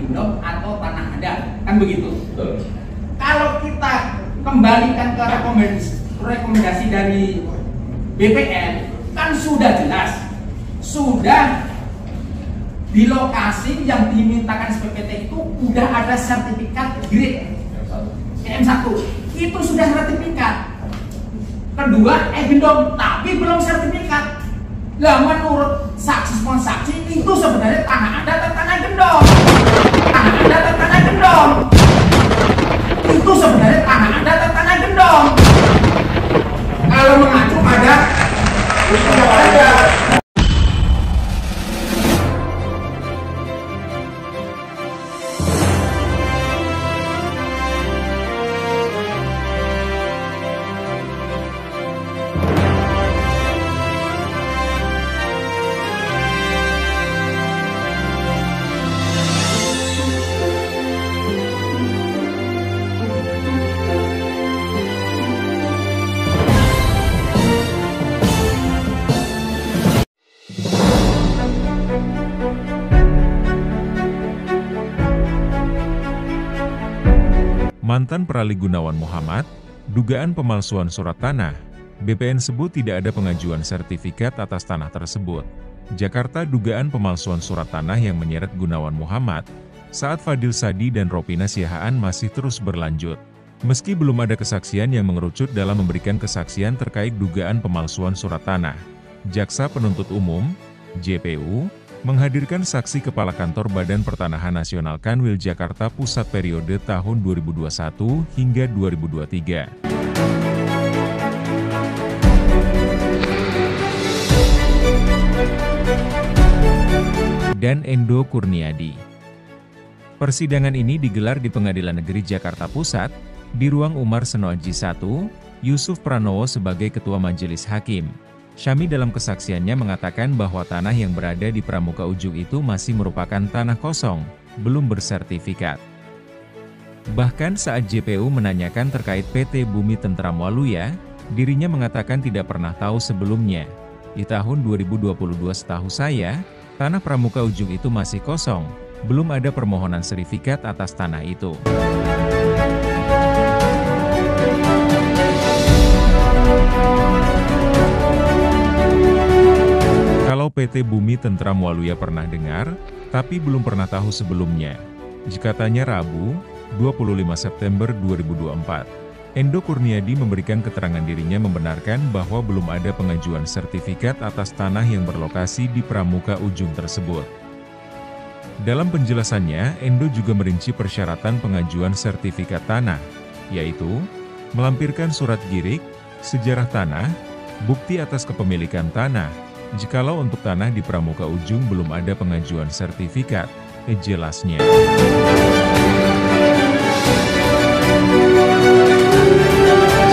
gendong atau tanah adat, kan begitu. Kalau kita kembalikan ke rekomendasi dari BPN, kan sudah jelas, sudah di lokasi yang dimintakan SPPT itu udah ada sertifikat grade PM1, itu sudah sertifikat. Kedua, gendong, tapi belum sertifikat. Lah menurut saksi itu sebenarnya tanah adat atau tanah gendong? Tanah adat atau tanah gendong? Itu sebenarnya tanah adat atau tanah gendong? Kalau mengacu pada itu ada. Mantan Perali Gunawan Muhammad, dugaan pemalsuan surat tanah, BPN sebut tidak ada pengajuan sertifikat atas tanah tersebut. Jakarta, dugaan pemalsuan surat tanah yang menyeret Gunawan Muhammad, saat Fadil Sadi dan Ropina Siahaan masih terus berlanjut. Meski belum ada kesaksian yang mengerucut dalam memberikan kesaksian terkait dugaan pemalsuan surat tanah, Jaksa Penuntut Umum, JPU, menghadirkan saksi Kepala Kantor Badan Pertanahan Nasional Kanwil Jakarta Pusat periode tahun 2021 hingga 2023. Dan Endo Kurniadi. Persidangan ini digelar di Pengadilan Negeri Jakarta Pusat, di ruang Umar Senoaji 1, Yusuf Pranowo sebagai Ketua Majelis Hakim. Syami dalam kesaksiannya mengatakan bahwa tanah yang berada di Pramuka Ujung itu masih merupakan tanah kosong, belum bersertifikat. Bahkan saat JPU menanyakan terkait PT Bumi Tentram Waluya, dirinya mengatakan tidak pernah tahu sebelumnya. Di tahun 2022 setahu saya, tanah Pramuka Ujung itu masih kosong, belum ada permohonan sertifikat atas tanah itu. Kalau PT Bumi Tentram Waluya pernah dengar, tapi belum pernah tahu sebelumnya. Katanya Rabu, 25 September 2024. Endo Kurniadi memberikan keterangan dirinya membenarkan bahwa belum ada pengajuan sertifikat atas tanah yang berlokasi di Pramuka Ujung tersebut. Dalam penjelasannya, Endo juga merinci persyaratan pengajuan sertifikat tanah, yaitu melampirkan surat girik, sejarah tanah, bukti atas kepemilikan tanah. Jikalau untuk tanah di Pramuka Ujung belum ada pengajuan sertifikat, jelasnya.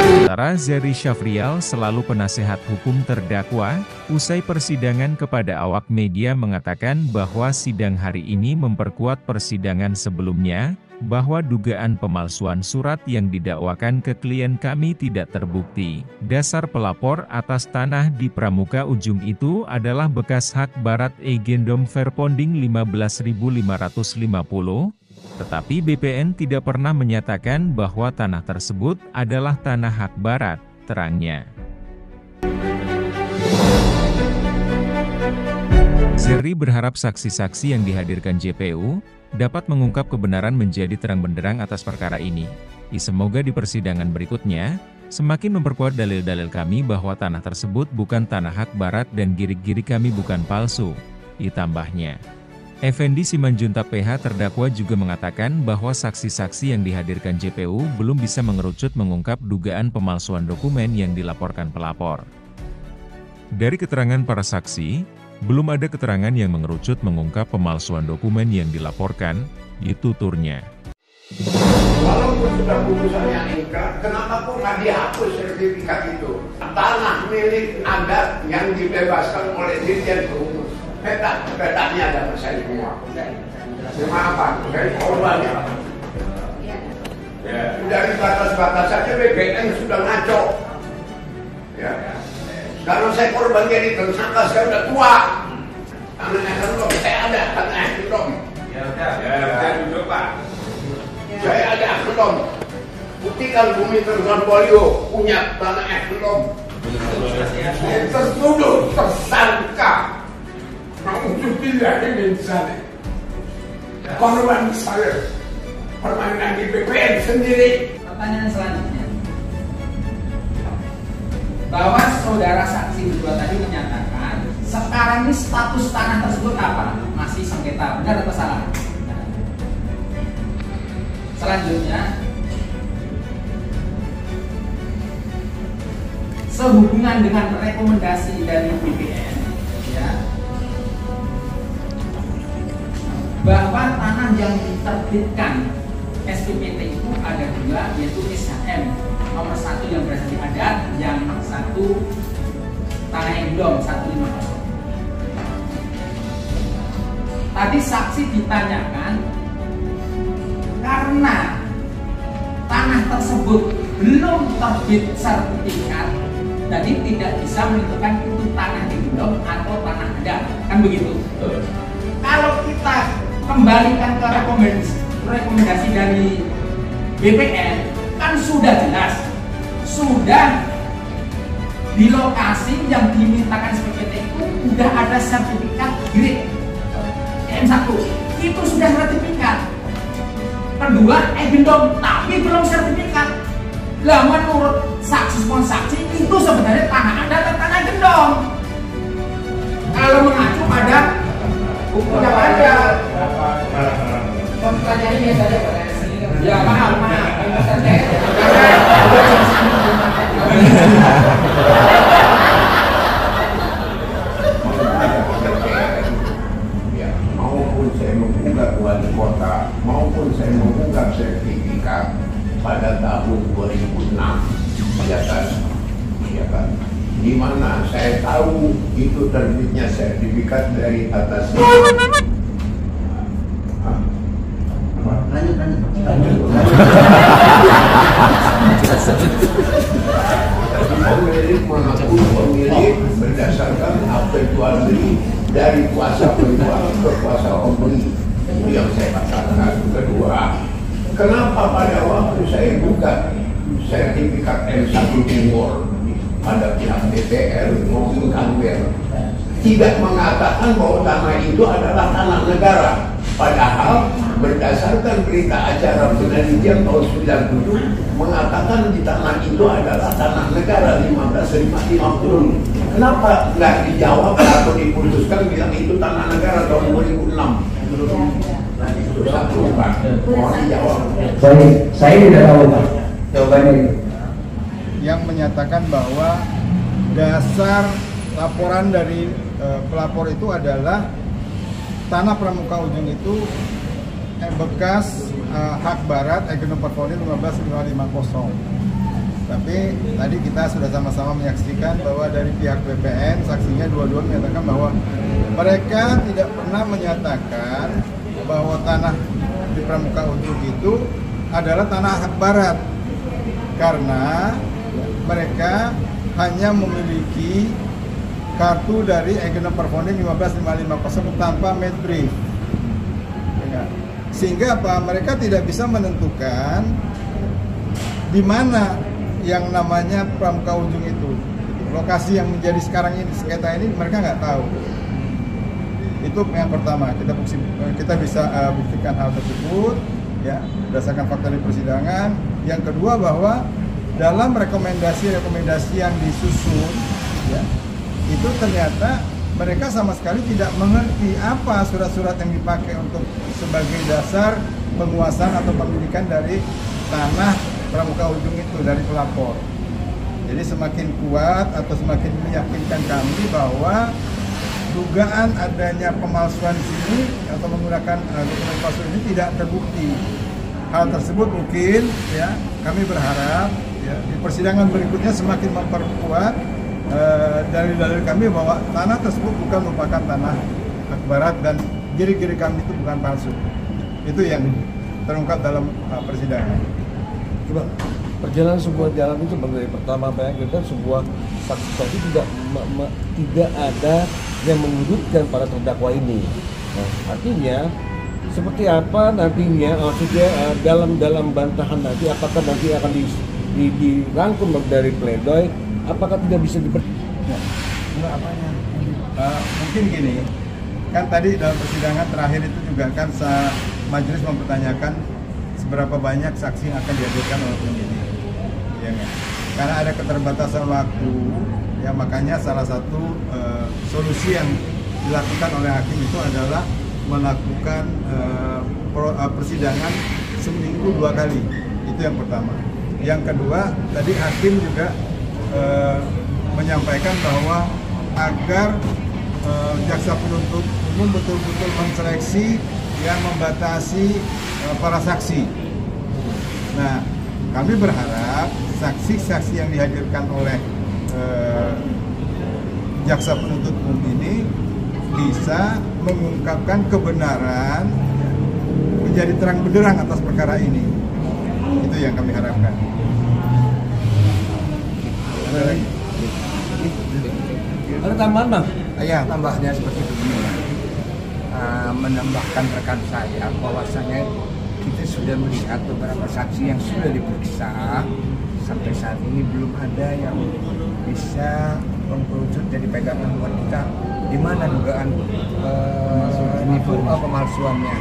Sementara Zeri Syafrial selalu penasehat hukum terdakwa, usai persidangan kepada awak media mengatakan bahwa sidang hari ini memperkuat persidangan sebelumnya, bahwa dugaan pemalsuan surat yang didakwakan ke klien kami tidak terbukti. Dasar pelapor atas tanah di Pramuka Ujung itu adalah bekas hak barat gendom Verponding 15.550, tetapi BPN tidak pernah menyatakan bahwa tanah tersebut adalah tanah hak barat, terangnya. Zeri berharap saksi-saksi yang dihadirkan JPU dapat mengungkap kebenaran menjadi terang benderang atas perkara ini. Semoga di persidangan berikutnya, semakin memperkuat dalil-dalil kami bahwa tanah tersebut bukan tanah hak barat dan girik-girik kami bukan palsu, ditambahnya. Effendi Simanjuntak PH terdakwa juga mengatakan bahwa saksi-saksi yang dihadirkan JPU belum bisa mengerucut mengungkap dugaan pemalsuan dokumen yang dilaporkan pelapor. Dari keterangan para saksi, belum ada keterangan yang mengerucut mengungkap pemalsuan dokumen yang dilaporkan, tuturnya. Walaupun sudah putusannya ingkrah, kenapa kok nggak dihapus sertifikat itu? Tanah milik adat yang dibebaskan oleh Dirjen Perhubungan. Petanya ada saya semua. Cuma apa? Dari korban ya. Dari batas-batas saja BPN sudah ngaco. Ya. Karena saya korban jadi tersangka, saya udah tua. Tanah belum, saya ada tanah belum. Ya udah. belum. Buktikan bumi terserang polio punya tanah belum. Tertuduh, tersangka. Alhamdulillah ini misalnya. Korban saya permainan di BPN sendiri. Pertanyaan selanjutnya, bahwa saudara saksi berdua tadi menyatakan sekarang ini status tanah tersebut apa? Masih sengketa, benar atau salah? Selanjutnya, sehubungan dengan rekomendasi dari BPN, ya, bahwa tanah yang diterbitkan SPPT itu ada dua, yaitu SHM nomor 1 yang berasal di adat, yang satu tanah yang belum 150. Tadi saksi ditanyakan karena tanah tersebut belum terbit sertifikat, jadi tidak bisa menentukan itu tanah yang belum atau tanah adat, kan begitu? Kalau kita kembalikan ke rekomendasi dari BPN, kan sudah jelas, sudah di lokasi yang dimintakan SPPT itu sudah ada sertifikat grade M1, itu sudah sertifikat. Kedua, gendong, tapi belum sertifikat. Lah menurut saksi itu sebenarnya tanah adat atau tanah gendong? Kalau mengacu pada hukum yang ada. Pertanyaannya biasa aja Pak. Ya maaf. Ya, maupun saya menggugat wali kota, maupun saya menggugat sertifikat pada tahun 2006, ya kan, di mana saya tahu itu terbitnya sertifikat dari atas. Pemilik mengaku pemilik berdasarkan apa jual beli dari kuasa penjual ke kuasa pembeli. Itu yang saya katakan. Kedua, kenapa pada waktu saya buka sertifikat M1 Timur pada pihak DPR maupun Kanwil tidak mengatakan bahwa tanah itu adalah tanah negara, padahal berdasarkan berita acara penelitian tahun 97 mengatakan di tanah itu adalah tanah negara 1550. Kenapa nggak dijawab atau diputuskan bilang itu tanah negara tahun 2006? Itu satu Pak, mohon dijawab. Baik, saya tidak tahu Pak jawabannya itu. Yang menyatakan bahwa dasar laporan dari pelapor itu adalah tanah Pramuka Ujung itu bekas hak barat Egenum Perponi 15550. Tapi tadi kita sudah sama-sama menyaksikan bahwa dari pihak BPN saksinya dua-dua menyatakan bahwa mereka tidak pernah menyatakan bahwa tanah di Pramuka Ujung itu adalah tanah hak barat, karena mereka hanya memiliki kartu dari Egenum Perponi 15550 tanpa medbrief, ya. Sehingga apa? Mereka tidak bisa menentukan di mana yang namanya Pramuka Ujung itu. Lokasi yang menjadi sekarang ini sengketa ini mereka nggak tahu. Itu yang pertama, kita bisa buktikan hal tersebut, ya, berdasarkan fakta di persidangan. Yang kedua, bahwa dalam rekomendasi yang disusun, ya, itu ternyata mereka sama sekali tidak mengerti apa surat-surat yang dipakai untuk sebagai dasar penguasaan atau pemilikan dari tanah Pramuka Ujung itu dari pelapor. Jadi semakin kuat atau semakin meyakinkan kami bahwa dugaan adanya pemalsuan di sini atau menggunakan dokumen palsu ini tidak terbukti. Hal tersebut mungkin, ya, kami berharap, ya, di persidangan berikutnya semakin memperkuat dalil-dalil kami bahwa tanah tersebut bukan merupakan tanah hak barat dan giri-giri kami itu bukan palsu. Itu yang terungkap dalam persidangan. Coba perjalanan sebuah jalan itu dari pertama bayangkan sebuah saksi tidak ada yang menyudutkan para terdakwa ini. Nah, artinya seperti apa nantinya, maksudnya dalam bantahan nanti, apakah nanti akan dirangkum dari pledoi, apakah tidak bisa mungkin gini, kan tadi dalam persidangan terakhir itu juga kan majelis mempertanyakan seberapa banyak saksi yang akan dihadirkan oleh penyidik, ya kan? Karena ada keterbatasan waktu, ya makanya salah satu solusi yang dilakukan oleh hakim itu adalah melakukan persidangan seminggu 2 kali. Itu yang pertama. Yang kedua, tadi hakim juga menyampaikan bahwa agar jaksa penuntut umum betul-betul menseleksi yang membatasi para saksi. Nah, kami berharap saksi-saksi yang dihadirkan oleh jaksa penuntut umum ini bisa mengungkapkan kebenaran, menjadi terang benderang atas perkara ini. Itu yang kami harapkan. Ada lagi? Ada tambahan, Bang? Ya, tambahnya seperti begini. Menambahkan rekan saya bahwasanya kita sudah melihat beberapa saksi yang sudah diperiksa, sampai saat ini belum ada yang bisa mengkerucut jadi pegangan buat kita di mana dugaan pemalsuannya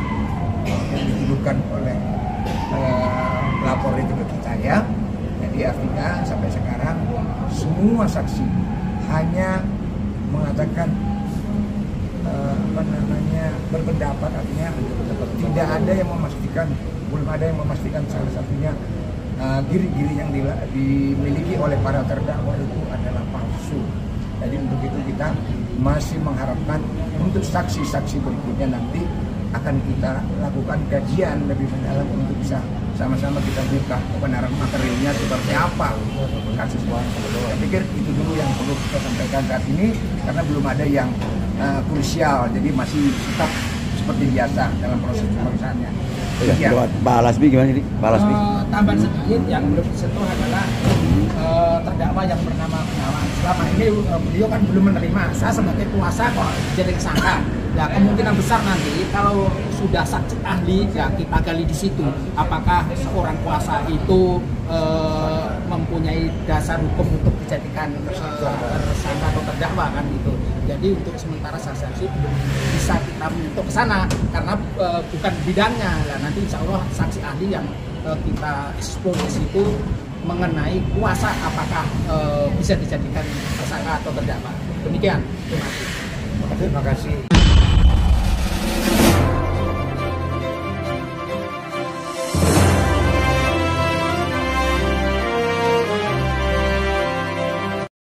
yang dituduhkan oleh pelapor itu ke kita, ya. Jadi artinya sampai sekarang semua saksi hanya mengatakan berpendapat, artinya tidak ada yang memastikan, belum ada yang memastikan salah satunya diri-diri yang dimiliki oleh para terdakwa itu adalah palsu. Jadi untuk itu kita masih mengharapkan untuk saksi-saksi berikutnya nanti akan kita lakukan kajian lebih mendalam untuk bisa sama-sama kita buka kebenaran materialnya seperti apa kasus ini. Saya pikir itu dulu yang perlu kita sampaikan saat ini karena belum ada yang krusial, jadi masih tetap seperti biasa dalam proses pemeriksaannya. Ya. Pak Lasmi gimana nih? Pak Lasmi? Tambahan sedikit yang belum disentuh adalah terdakwa yang bernama Gunawan. Selama ini beliau kan belum menerima. Saya sebagai kuasa kok jadi tersangka. Ya kemungkinan besar nanti kalau sudah saksi ahli ya kita gali di situ. Apakah seorang kuasa itu mempunyai dasar hukum untuk dijadikan tersangka atau terdakwa kan gitu. Jadi untuk sementara saksi belum bisa kita menyentuh ke sana karena bukan bidangnya. Ya, nanti insya Allah saksi ahli yang kita ekspos di situ mengenai kuasa apakah bisa dijadikan tersangka atau terdakwa. Demikian. Terima kasih. Terima kasih.